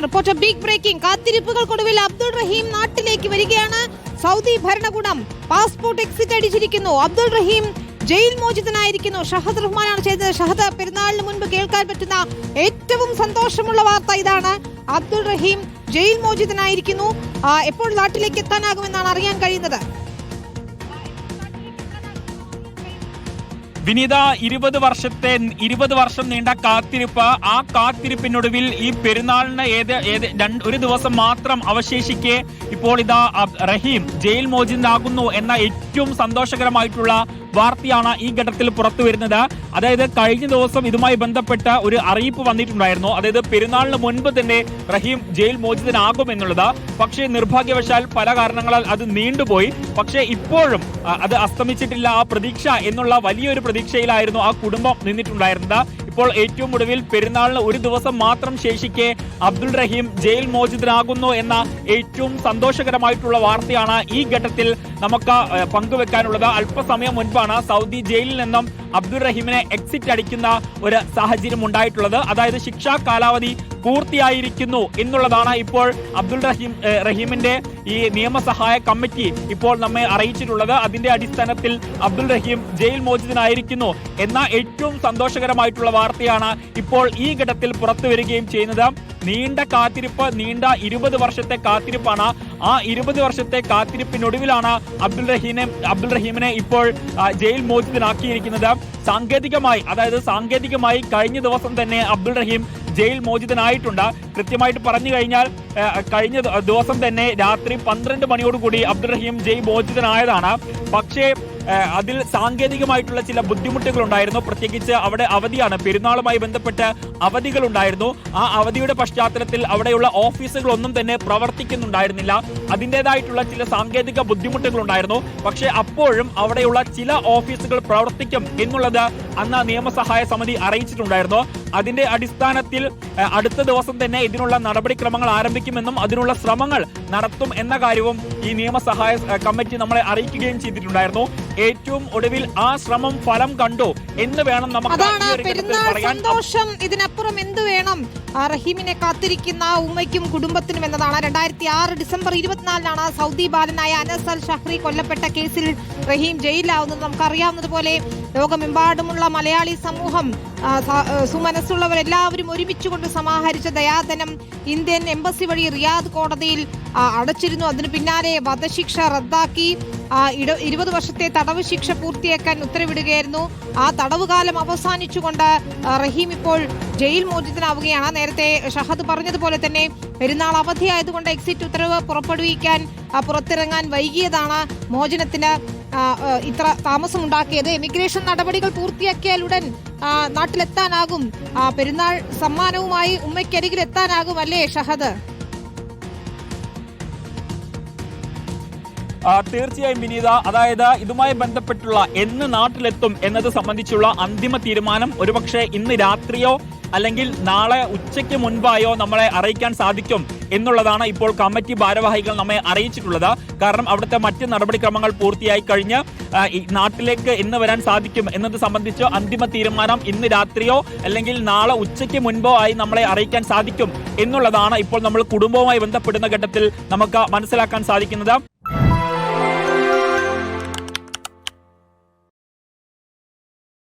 Reporter big breaking. കാത്തിരിപ്പുകൾക്കൊടുവിൽ അബ്ദുൾ റഹീം നാട്ടിലേക്ക് വരികയാണ്. സൗദി ഭരണകൂടം പാസ്പോർട്ട് എക്സിറ്റ് അടിച്ചിരിക്കുന്നു. അബ്ദുൾ റഹീം ജയിൽ മോചിതനായിരിക്കുന്നു. ഷഹദ് റഹ്മാനാണ് ചെയ്തത്. ഷഹദ്, പെരുന്നാളിന് മുൻപ് കേൾക്കാൻ പറ്റുന്ന ഏറ്റവും സന്തോഷമുള്ള വാർത്ത ഇതാണ്. അബ്ദുൾ റഹീം ജയിൽ മോചിതനായിരിക്കുന്നു. എപ്പോൾ നാട്ടിലേക്ക് എത്താനാകുമെന്നാണ് അറിയാൻ കഴിയുന്നത്. വിനീത, 20 വർഷം നീണ്ട കാത്തിരിപ്പ്, ആ കാത്തിരിപ്പിനൊടുവിൽ ഈ പെരുന്നാളിന് ഒരു ദിവസം മാത്രം അവശേഷിക്കെ ഇപ്പോൾ ഇതാ റഹീം ജയിൽ മോചിതനാകുന്നു എന്ന ഏറ്റവും സന്തോഷകരമായിട്ടുള്ള വാർത്തയാണ് ഈ ഘട്ടത്തിൽ പുറത്തു വരുന്നത്. അതായത് കഴിഞ്ഞ ദിവസം ഇതുമായി ബന്ധപ്പെട്ട ഒരു അറിയിപ്പ് വന്നിട്ടുണ്ടായിരുന്നു. അതായത് പെരുന്നാളിന് മുൻപ് തന്നെ റഹീം ജയിൽ മോചിതനാകുമെന്നുള്ളത്. പക്ഷേ നിർഭാഗ്യവശാൽ പല കാരണങ്ങളാൽ അത് നീണ്ടുപോയി. പക്ഷേ ഇപ്പോഴും അത് അസ്തമിച്ചിട്ടില്ല ആ പ്രതീക്ഷ എന്നുള്ള വലിയൊരു പ്രതീക്ഷയിലായിരുന്നു ആ കുടുംബം നിന്നിട്ടുണ്ടായിരുന്നത്. ഇപ്പോൾ ഏറ്റവും ഒടുവിൽ പെരുന്നാളിന് ഒരു ദിവസം മാത്രം ശേഷിക്കെ അബ്ദുൾ റഹീം ജയിൽ മോചിതനാകുന്നു എന്ന ഏറ്റവും സന്തോഷകരമായിട്ടുള്ള വാർത്തയാണ് ഈ ഘട്ടത്തിൽ നമുക്ക് പങ്കുവെക്കാനുള്ളത്. അല്പസമയം മുൻപാണ് സൗദി ജയിലിൽ നിന്നും അബ്ദുൾ റഹീമിനെ എക്സിറ്റ് അടിക്കുന്ന ഒരു സാഹചര്യം ഉണ്ടായിട്ടുള്ളത്. അതായത് ശിക്ഷാ കാലാവധി പൂർത്തിയായിരിക്കുന്നു എന്നുള്ളതാണ് ഇപ്പോൾ അബ്ദുൾ റഹീമിന്റെ ഈ നിയമസഹായ കമ്മിറ്റി ഇപ്പോൾ നമ്മെ അറിയിച്ചിട്ടുള്ളത്. അതിന്റെ അടിസ്ഥാനത്തിൽ അബ്ദുൾ റഹീം ജയിൽ മോചിതനായിരിക്കുന്നു എന്ന ഏറ്റവും സന്തോഷകരമായിട്ടുള്ള വാർത്തയാണ് ഇപ്പോൾ ഈ ഘട്ടത്തിൽ പുറത്തു വരികയും ചെയ്യുന്നത്. നീണ്ട കാത്തിരിപ്പ്, നീണ്ട 20 വർഷത്തെ കാത്തിരിപ്പാണ്. ആ 20 വർഷത്തെ കാത്തിരിപ്പിനൊടുവിലാണ് അബ്ദുൾ റഹീമിനെ ഇപ്പോൾ ജയിൽ മോചിതനാക്കിയിരിക്കുന്നത്. സാങ്കേതികമായി കഴിഞ്ഞ ദിവസം തന്നെ അബ്ദുൾ റഹീം ജയിൽ മോചിതനായിട്ടുണ്ട്. കൃത്യമായിട്ട് പറഞ്ഞു കഴിഞ്ഞാൽ കഴിഞ്ഞ ദിവസം തന്നെ രാത്രി 12 മണിയോടുകൂടി അബ്ദുൾ റഹീം ജയിൽ മോചിതനായതാണ്. പക്ഷേ അതിൽ സാങ്കേതികമായിട്ടുള്ള ചില ബുദ്ധിമുട്ടുകൾ ഉണ്ടായിരുന്നു. പ്രത്യേകിച്ച് അവിടെ അവധിയാണ്, പെരുന്നാളുമായി ബന്ധപ്പെട്ട് അവധികൾ ഉണ്ടായിരുന്നു. ആ അവധിയുടെ പശ്ചാത്തലത്തിൽ അവിടെയുള്ള ഓഫീസുകളൊന്നും തന്നെ പ്രവർത്തിക്കുന്നുണ്ടായിരുന്നില്ല. അതിൻ്റെതായിട്ടുള്ള ചില സാങ്കേതിക ബുദ്ധിമുട്ടുകൾ ഉണ്ടായിരുന്നു. പക്ഷേ അപ്പോഴും അവിടെയുള്ള ചില ഓഫീസുകൾ പ്രവർത്തിക്കും എന്നുള്ളത് അന്ന് നിയമസഹായ സമിതി അറിയിച്ചിട്ടുണ്ടായിരുന്നു. അതിന്റെ അടിസ്ഥാനത്തിൽ അടുത്ത ദിവസം തന്നെ ഇതിനുള്ള നടപടിക്രമങ്ങൾ ആരംഭിക്കുമെന്നും അതിനുള്ള ശ്രമങ്ങൾ നടത്തും എന്ന കാര്യവും ഈ നിയമസഹായ കമ്മിറ്റി നമ്മളെ അറിയിക്കുകയും ചെയ്തിട്ടുണ്ടായിരുന്നു. ഏറ്റവും ഒടുവിൽ ആ ശ്രമം ഫലം കണ്ടു എന്ന് വേണം നമുക്ക് സന്തോഷം. ഇതിനപ്പുറം എന്ത് വേണം റഹീമിനെ കാത്തിരിക്കുന്ന ഉമ്മയ്ക്കും കുടുംബത്തിനും എന്നതാണ്. 2006 ഡിസംബർ 24 സൗദി ബാലനായ അനസ് അൽ ഷഹ്രി കൊല്ലപ്പെട്ട കേസിൽ റഹീം ജയിലിലാവുന്നത് നമുക്കറിയാവുന്നതുപോലെ. ലോകമെമ്പാടുമുള്ള മലയാളി സമൂഹം, സുമനസ്സുള്ളവരെല്ലാവരും ഒരുമിച്ചുകൊണ്ട് സമാഹരിച്ച ദയാധനം ഇന്ത്യൻ എംബസി വഴി റിയാദ് കോടതിയിൽ അടച്ചിരുന്നു. അതിന് പിന്നാലെ വധശിക്ഷ റദ്ദാക്കി 20 വർഷത്തെ തടവ് ശിക്ഷ പൂർത്തിയാക്കാൻ ഉത്തരവിടുകയായിരുന്നു. ആ തടവുകാലം അവസാനിച്ചുകൊണ്ട് റഹീം ഇപ്പോൾ ജയിൽ മോചിതനാവുകയാണ്. നേരത്തെ ഷഹദ് പറഞ്ഞതുപോലെ തന്നെ പെരുന്നാൾ അവധിയായതുകൊണ്ട് എക്സിറ്റ് ഉത്തരവ് പുറത്തിറങ്ങാൻ വൈകിയതാണ് മോചനത്തിന് ഇത്ര താമസമുണ്ടാക്കിയത്. എമിഗ്രേഷൻ നടപടികൾ പൂർത്തിയാക്കിയാൽ ഉടൻ നാട്ടിലെത്താനാകും. പെരുന്നാൾ സമ്മാനവുമായി ഉമ്മയ്ക്കരികിൽ എത്താനാകും, അല്ലേ ഷഹദ്? തീർച്ചയായും വിനീത, അതായത് ഇതുമായി ബന്ധപ്പെട്ടുള്ള എന്ന് നാട്ടിലെത്തും എന്നത് സംബന്ധിച്ചുള്ള അന്തിമ തീരുമാനം ഒരുപക്ഷെ ഇന്ന് രാത്രിയോ അല്ലെങ്കിൽ നാളെ ഉച്ചയ്ക്ക് മുൻപായോ നമ്മളെ അറിയിക്കാൻ സാധിക്കും എന്നുള്ളതാണ് ഇപ്പോൾ കമ്മിറ്റി ഭാരവാഹികൾ നമ്മെ അറിയിച്ചിട്ടുള്ളത്. കാരണം അവിടുത്തെ മറ്റ് നടപടിക്രമങ്ങൾ പൂർത്തിയായി കഴിഞ്ഞ് നാട്ടിലേക്ക് എന്ന് വരാൻ സാധിക്കും എന്നത് സംബന്ധിച്ച് അന്തിമ തീരുമാനം ഇന്ന് രാത്രിയോ അല്ലെങ്കിൽ നാളെ ഉച്ചയ്ക്ക് മുൻപോ ആയി നമ്മളെ അറിയിക്കാൻ സാധിക്കും എന്നുള്ളതാണ് ഇപ്പോൾ നമ്മൾ കുടുംബവുമായി ബന്ധപ്പെടുന്ന ഘട്ടത്തിൽ നമുക്ക് മനസ്സിലാക്കാൻ സാധിക്കുന്നത്.